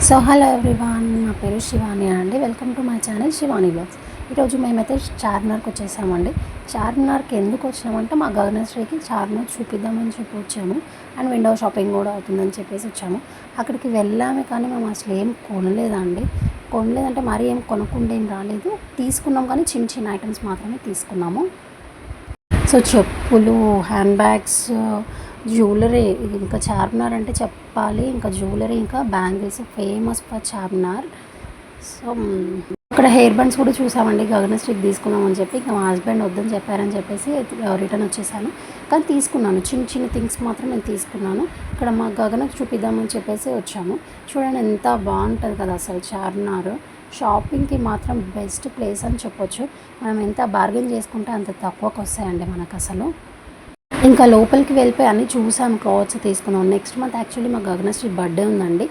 So hello everyone, నా పేరు శివాని అండి. Welcome to my channel Shivani blogs. ఈరోజు మేమైతే చార్మినార్కి వచ్చేసామండి. చార్మినార్కి ఎందుకు వచ్చినామంటే మా గగనశ్రీకి చార్మినార్ చూపిద్దామని చెప్పి వచ్చాము. అండ్ విండో షాపింగ్ కూడా అవుతుందని చెప్పేసి వచ్చాము. అక్కడికి వెళ్ళాము కానీ మేము అసలు ఏం కొనలేదండి. కొనలేదంటే మరీ ఏం కొనకుండా ఏం రాలేదు. తీసుకున్నాం కానీ చిన్న చిన్న ఐటమ్స్ మాత్రమే తీసుకున్నాము. సో చెప్పులు, హ్యాండ్ బ్యాగ్స్, జ్యువెలరీ, ఇంకా చార్మినార్ అంటే చెప్పాలి. ఇంకా జ్యువెలరీ, ఇంకా bangles famous for Charminar. So అక్కడ హెయిర్ బండ్స్ కూడా చూసామండి. గగనశ్రీకి తీసుకుందామని చెప్పి ఇంకా మా హస్బెండ్ వద్దని చెప్పారని చెప్పేసి రిటర్న్ వచ్చేసాను. కానీ తీసుకున్నాను, చిన్న చిన్న థింగ్స్ మాత్రం నేను తీసుకున్నాను. ఇక్కడ మా గగనకు చూపిద్దామని చెప్పేసి వచ్చాము. చూడండి ఎంత బాగుంటుంది కదా అసలు చార్మినార్. షాపింగ్కి మాత్రం బెస్ట్ ప్లేస్ అని చెప్పొచ్చు. మనం ఎంత బార్గెన్ చేసుకుంటే అంత తక్కువకి వస్తాయండి మనకు అసలు. ఇంకా లోపలికి వెళ్ళిపోయి అన్నీ చూసాము, క్లాత్స్ తీసుకున్నాం. నెక్స్ట్ మంత్ యాక్చువల్లీ మా గగనశ్రీ బర్త్డే ఉందండి.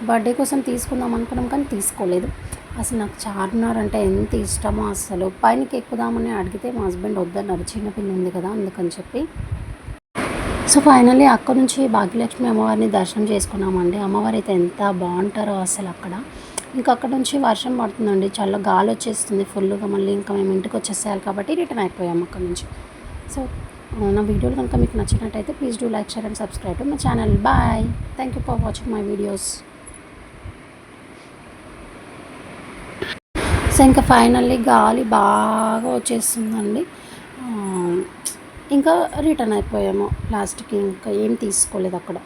బర్త్డే కోసం తీసుకుందాం అనుకున్నాం కానీ తీసుకోలేదు. అసలు నాకు చార్మినార్ అంటే ఎంత ఇష్టమో అసలు. పైనకి ఎక్కుదామని అడిగితే మా హస్బెండ్ వద్దన్నారు, చిన్నపిల్ల ఉంది కదా అందుకని చెప్పి. సో ఫైనల్లీ అక్కడ నుంచి భాగ్యలక్ష్మి అమ్మవారిని దర్శనం చేసుకున్నామండి. అమ్మవారు అయితే ఎంత బాగుంటారో అసలు అక్కడ. ఇంకా అక్కడ నుంచి వర్షం పడుతుందండి, చాలా గాలి వచ్చేస్తుంది ఫుల్గా. మళ్ళీ ఇంకా మేము ఇంటికి వచ్చేసేయాలి కాబట్టి రిటర్న్ అయిపోయాము అక్కడ నుంచి. సో నా వీడియోలు కనుక మీకు నచ్చినట్టయితే please do like, share and subscribe to my channel. Bye, thank you for watching my videos. So ఇంకా ఫైనల్లీ గాలి బాగా వచ్చేస్తుందండి. ఇంకా రిటర్న్ అయిపోయాము లాస్ట్కి. ఇంకా ఏం తీసుకోలేదు అక్కడ.